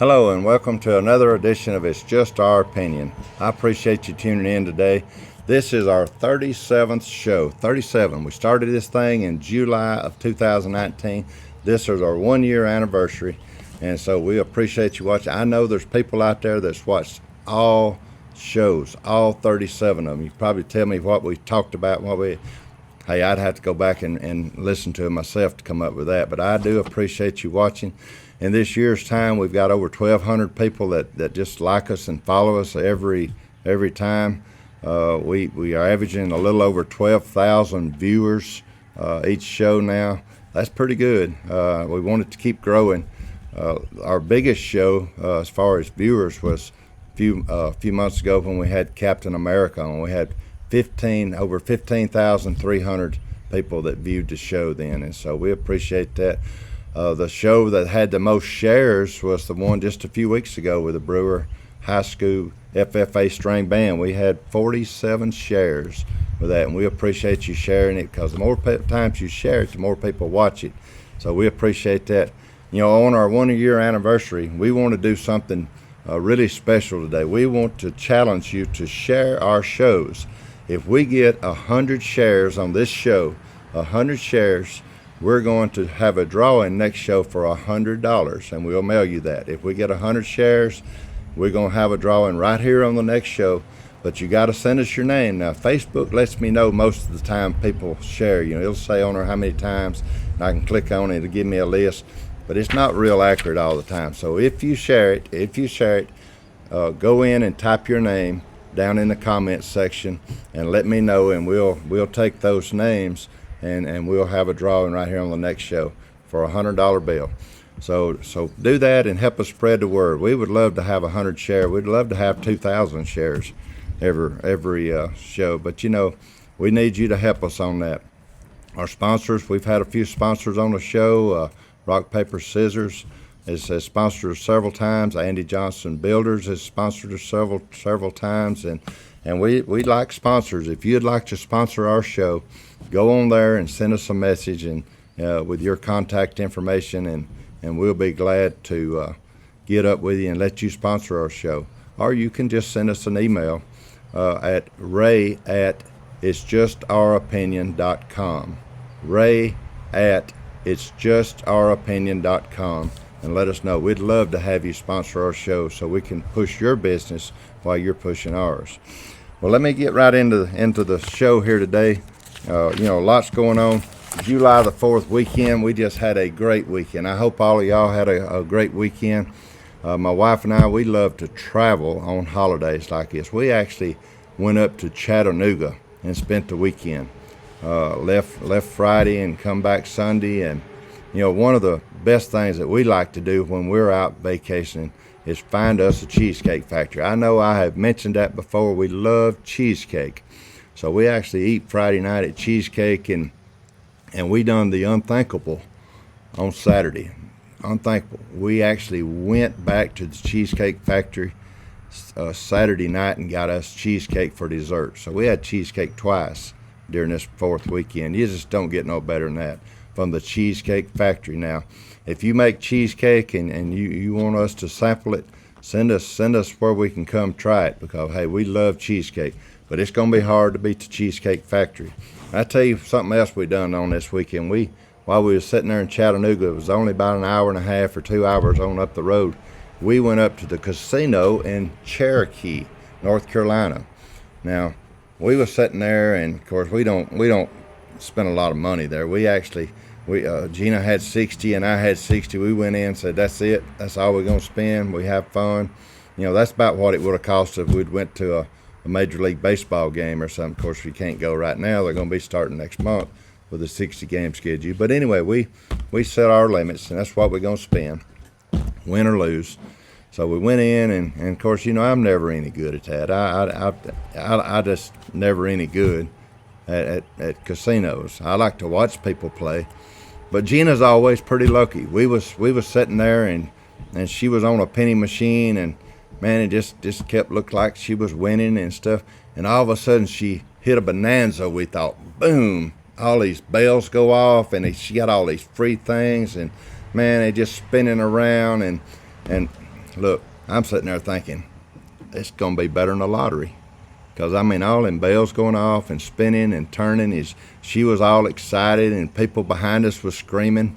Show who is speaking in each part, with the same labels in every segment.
Speaker 1: Hello and welcome to another edition of It's Just Our Opinion. I appreciate you tuning in today. This is our 37th show. 37. We started this thing in July of 2019. This is our 1 year anniversary, and so we appreciate you watching. I know there's people out there that's watched all shows, all 37 of them. You probably tell me what we talked about, hey, I'd have to go back and listen to it myself to come up with that, but I do appreciate you watching. In this year's time, we've got over 1,200 people that just like us and follow us every time. We are averaging a little over 12,000 viewers each show now. That's pretty good. We want it to keep growing. Our biggest show as far as viewers was a few months ago when we had Captain America on. We had over 15,300 people that viewed the show then, and so we appreciate that. The show that had the most shares was the one just a few weeks ago with the Brewer High School FFA String Band. We had 47 shares with that, and we appreciate you sharing it, because the more times you share it, the more people watch it. So we appreciate that. You know, on our 1 year anniversary, we want to do something really special today. We want to challenge you to share our shows. If we get 100 shares on this show, 100 shares, we're going to have a drawing next show for $100, and we'll mail you that. If we get 100 shares, we're going to have a drawing right here on the next show, but you got to send us your name. Now, Facebook lets me know most of the time people share. You know, it'll say on there how many times, and I can click on it to give me a list, but it's not real accurate all the time. So if you share it, go in and type your name down in the comments section and let me know, and we'll take those names and we'll have a drawing right here on the next show for $100 bill. So do that and help us spread the word. We would love to have 100 shares. We'd love to have 2,000 shares every show, but you know, we need you to help us on that. Our sponsors, we've had a few sponsors on the show. Rock, Paper, Scissors has sponsored us several times. Andy Johnson Builders has sponsored us several times, and we like sponsors. If you'd like to sponsor our show, go on there and send us a message and with your contact information, and we'll be glad to get up with you and let you sponsor our show. Or you can just send us an email at ray@itsjustouropinion.com. ray@itsjustouropinion.com, and let us know. We'd love to have you sponsor our show so we can push your business while you're pushing ours. Well, let me get right into the show here today. You know, lots going on. July the 4th weekend, we just had a great weekend. I hope all of y'all had a great weekend. My wife and I, we love to travel on holidays like this. We actually went up to Chattanooga and spent the weekend. Left Friday and come back Sunday. And you know, one of the best things that we like to do when we're out vacationing is find us a cheesecake factory. I know I have mentioned that before. We love cheesecake. So we actually eat Friday night at Cheesecake, and we done the unthinkable on Saturday. Unthinkable. We actually went back to the Cheesecake Factory Saturday night and got us cheesecake for dessert. So we had cheesecake twice during this 4th weekend. You just don't get no better than that from the Cheesecake Factory. Now, if you make cheesecake and you want us to sample it, send us where we can come try it, because hey, we love cheesecake. But it's going to be hard to beat the Cheesecake Factory. I tell you something else we done on this weekend. While we were sitting there in Chattanooga, it was only about an hour and a half or 2 hours on up the road. We went up to the casino in Cherokee, North Carolina. Now, we were sitting there, and of course we don't spend a lot of money there. Gina had 60 and I had 60. We went in and said, that's it. That's all we're going to spend. We have fun. You know, that's about what it would have cost if we'd went to a Major League Baseball game or something. Of course, we can't go right now. They're going to be starting next month with a 60-game schedule. But anyway, we set our limits, and that's what we're going to spend, win or lose. So we went in, and of course, you know, I'm never any good at that. I just never any good at casinos. I like to watch people play, but Gina's always pretty lucky. We was sitting there, and she was on a penny machine, and man, it just kept looked like she was winning and stuff. And all of a sudden, she hit a bonanza. We thought, boom, all these bells go off, and she got all these free things, and man, they just spinning around, and look, I'm sitting there thinking, it's going to be better than the lottery. Because, I mean, all them bells going off and spinning and turning. She was all excited, and people behind us was screaming.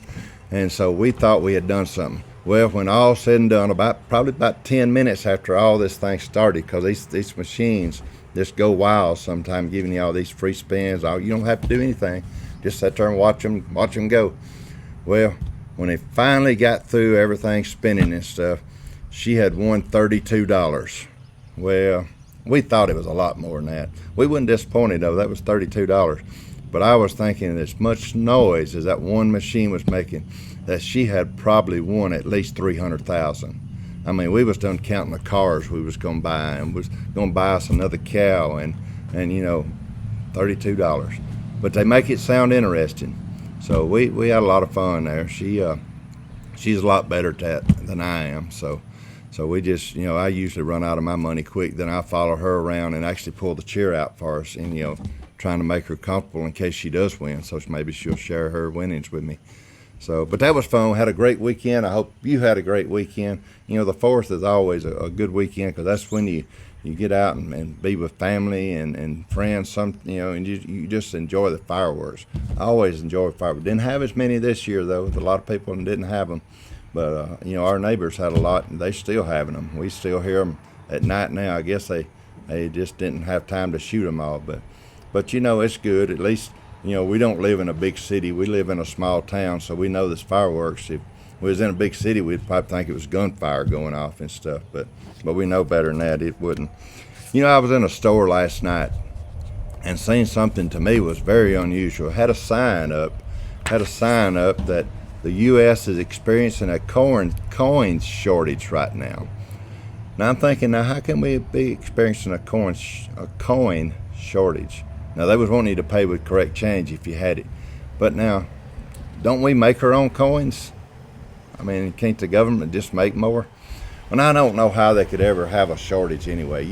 Speaker 1: And so we thought we had done something. Well, when all said and done, probably about 10 minutes after all this thing started, because these machines just go wild sometimes, giving you all these free spins. You don't have to do anything. Just sit there and watch them go. Well, when they finally got through everything spinning and stuff, she had won $32. Well, we thought it was a lot more than that. We wasn't disappointed, though. That was $32. But I was thinking, as much noise as that one machine was making, that she had probably won at least $300,000. I mean, we was done counting the cars we was going to buy, and was going to buy us another cow, and $32. But they make it sound interesting. So we had a lot of fun there. She's a lot better at that than I am. So we just, I usually run out of my money quick. Then I follow her around and actually pull the chair out for us, and trying to make her comfortable in case she does win. So maybe she'll share her winnings with me. So, but that was fun. We had a great weekend. I hope you had a great weekend. The 4th is always a good weekend, because that's when you get out and be with family and friends. And you just enjoy the fireworks. I always enjoy fireworks. Didn't have as many this year, though. A lot of people didn't have them. But, our neighbors had a lot, and they still having them. We still hear them at night now. I guess they just didn't have time to shoot them all. But it's good. At least, we don't live in a big city. We live in a small town, so we know this fireworks. If we was in a big city, we'd probably think it was gunfire going off and stuff. But we know better than that. It wouldn't. I was in a store last night and seen something to me was very unusual. Had a sign up that the U.S. is experiencing a coin shortage right now. Now I'm thinking, how can we be experiencing a coin shortage? Now they was wanting you to pay with correct change if you had it, but now, don't we make our own coins? I mean, can't the government just make more? And I don't know how they could ever have a shortage anyway.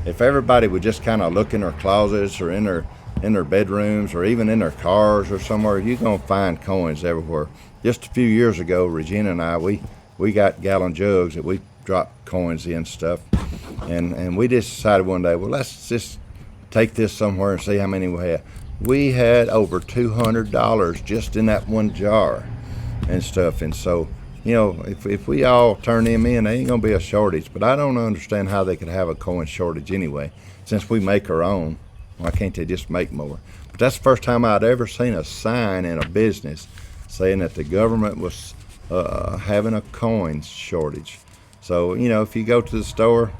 Speaker 1: If everybody would just kind of look in their closets or in their bedrooms or even in their cars or somewhere, you're gonna find coins everywhere. Just a few years ago, Regina and I, we got gallon jugs that we dropped coins in stuff, and we just decided one day, well, let's just take this somewhere and see how many we had. We had over $200 just in that one jar and stuff, and so if we all turn them in, there ain't gonna be a shortage. But I don't understand how they could have a coin shortage anyway, since we make our own. Why can't they just make more? But that's the first time I'd ever seen a sign in a business saying that the government was having a coin shortage. So, if you go to the store,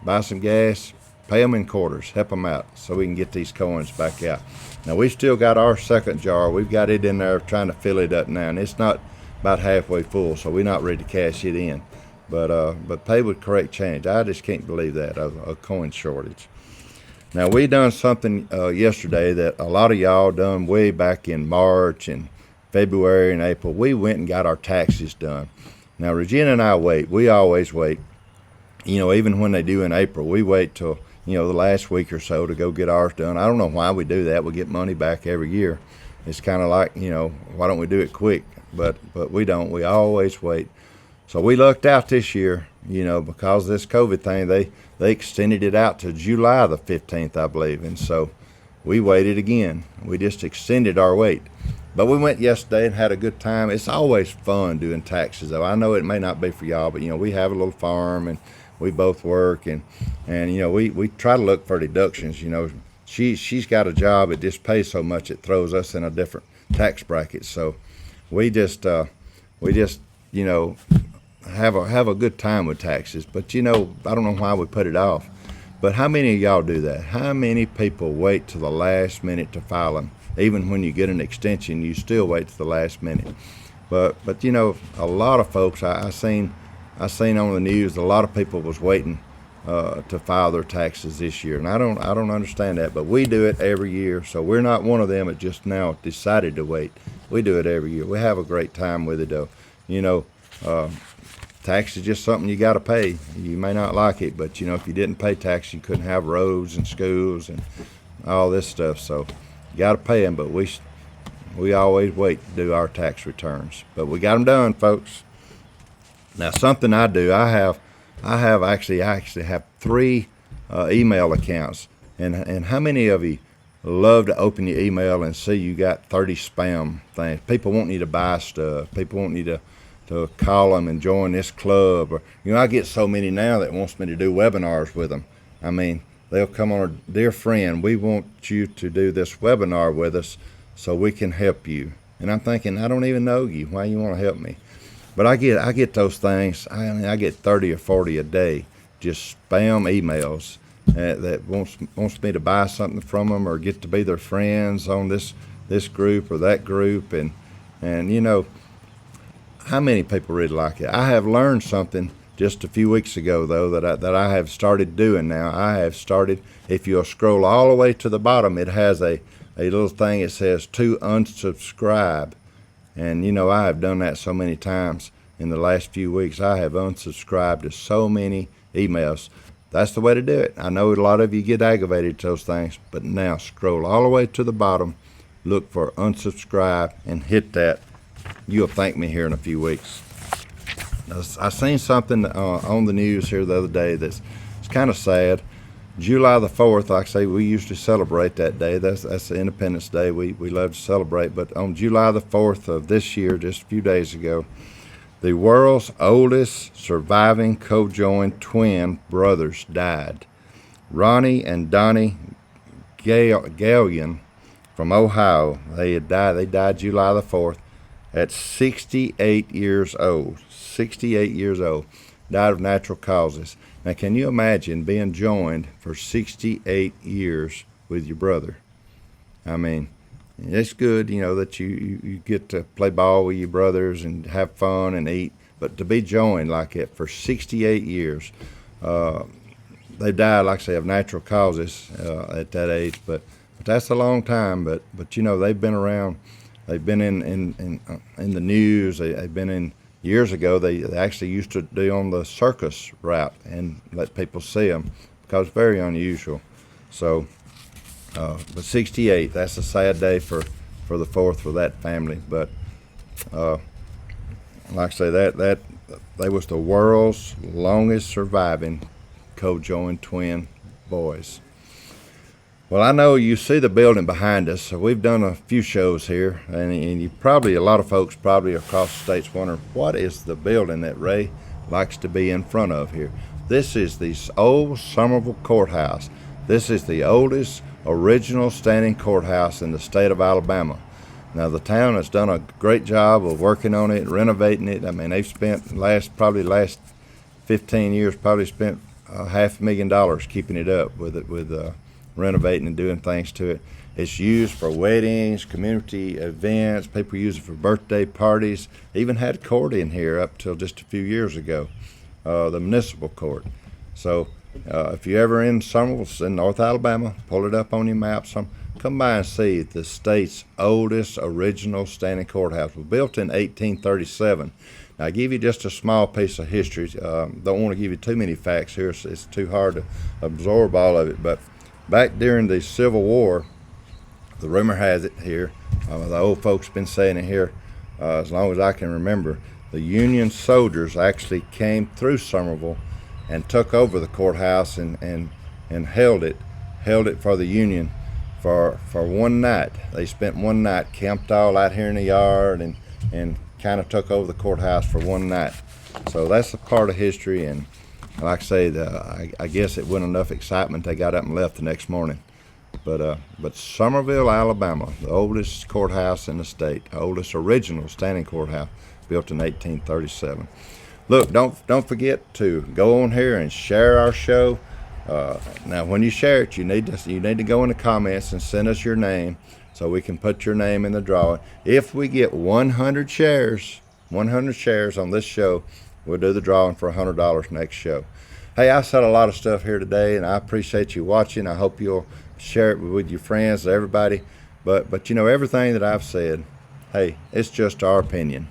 Speaker 1: buy some gas, pay them in quarters, help them out so we can get these coins back out. Now, we still got our second jar. We've got it in there trying to fill it up now, and it's not about halfway full, so we're not ready to cash it in. But pay with correct change. I just can't believe that, a coin shortage. Now, we done something yesterday that a lot of y'all done way back in March and February and April. We went and got our taxes done. Now, Regina and I wait. We always wait. Even when they do in April, we wait till, the last week or so to go get ours done. I don't know why we do that. We get money back every year. It's kind of like, why don't we do it quick? But we don't. We always wait. So we lucked out this year, because of this COVID thing. They extended it out to July the 15th, I believe. And so we waited again. We just extended our wait. But we went yesterday and had a good time. It's always fun doing taxes, though. I know it may not be for y'all, but, we have a little farm, and we both work, and we try to look for deductions. She's got a job. It just pays so much it throws us in a different tax bracket. So we just have a good time with taxes. But, I don't know why we put it off. But how many of y'all do that? How many people wait till the last minute to file them? Even when you get an extension, you still wait to the last minute. But a lot of folks, I seen on the news, a lot of people was waiting to file their taxes this year, and I don't understand that. But we do it every year, so we're not one of them that just now decided to wait. We do it every year. We have a great time with it, though. Tax is just something you got to pay. You may not like it, but if you didn't pay tax, you couldn't have roads and schools and all this stuff. So you got to pay them, but we always wait to do our tax returns. But we got them done, folks. Now, something I do, I have I actually have three email accounts, and how many of you love to open your email and see you got 30 spam things? People want you to buy stuff. People want you to call them and join this club, or I get so many now that wants me to do webinars with them. I mean, they'll come on, dear friend, we want you to do this webinar with us so we can help you. And I'm thinking, I don't even know you. Why you want to help me? But I get those things. I get 30 or 40 a day, just spam emails that wants me to buy something from them or get to be their friends on this group or that group. And how many people really like it? I have learned something just a few weeks ago, though, that I have started doing now. I have started, if you'll scroll all the way to the bottom, it has a little thing that says to unsubscribe. And I have done that so many times in the last few weeks. I have unsubscribed to so many emails. That's the way to do it. I know a lot of you get aggravated to those things, but now scroll all the way to the bottom, look for unsubscribe, and hit that. You'll thank me here in a few weeks. I seen something on the news here the other day it's kind of sad. July the 4th, like I say, we usually celebrate that day. That's the Independence Day. We love to celebrate. But on July the 4th of this year, just a few days ago, the world's oldest surviving co-joined twin brothers died. Ronnie and Donnie Gallion from Ohio. They died July the 4th at 68 years old. 68 years old. Died of natural causes. Now, can you imagine being joined for 68 years with your brother? I mean, it's good, that you get to play ball with your brothers and have fun and eat, but to be joined like that for 68 years, they died, like I say, of natural causes at that age, but that's a long time. But they've been around. They've been in the news. They've been in. Years ago, they actually used to do on the circus route and let people see them because it's very unusual. So, but 68, that's a sad day for the 4th for that family. But like I say, that they was the world's longest surviving co-joined twin boys. Well, I know you see the building behind us. So we've done a few shows here, and a lot of folks probably across the states wonder, what is the building that Ray likes to be in front of here? This is the old Summerville Courthouse. This is the oldest original standing courthouse in the state of Alabama. Now, the town has done a great job of working on it, renovating it. I mean, they've spent last 15 years, probably spent $500,000 keeping it up with renovating and doing things to it. It's used for weddings, community events. People use it for birthday parties. Even had court in here up till just a few years ago, the municipal court. So if you're ever in Summerville, in North Alabama, pull it up on your map. Come by and see the state's oldest original standing courthouse. It was built in 1837. Now, I give you just a small piece of history. Don't want to give you too many facts here. It's too hard to absorb all of it. But back during the Civil War, the rumor has it here, the old folks been saying it here as long as I can remember, the Union soldiers actually came through Summerville and took over the courthouse and held it for the Union for one night. They spent one night, camped all out here in the yard and kind of took over the courthouse for one night. So that's a part of history, and like I say, I guess it wasn't enough excitement. They got up and left the next morning. But Summerville, Alabama, the oldest courthouse in the state, the oldest original standing courthouse, built in 1837. Look, don't forget to go on here and share our show. Now, when you share it, you need to go in the comments and send us your name so we can put your name in the drawing. If we get 100 shares on this show, we'll do the drawing for $100 next show. Hey, I said a lot of stuff here today, and I appreciate you watching. I hope you'll share it with your friends, everybody. But everything that I've said, hey, it's just our opinion.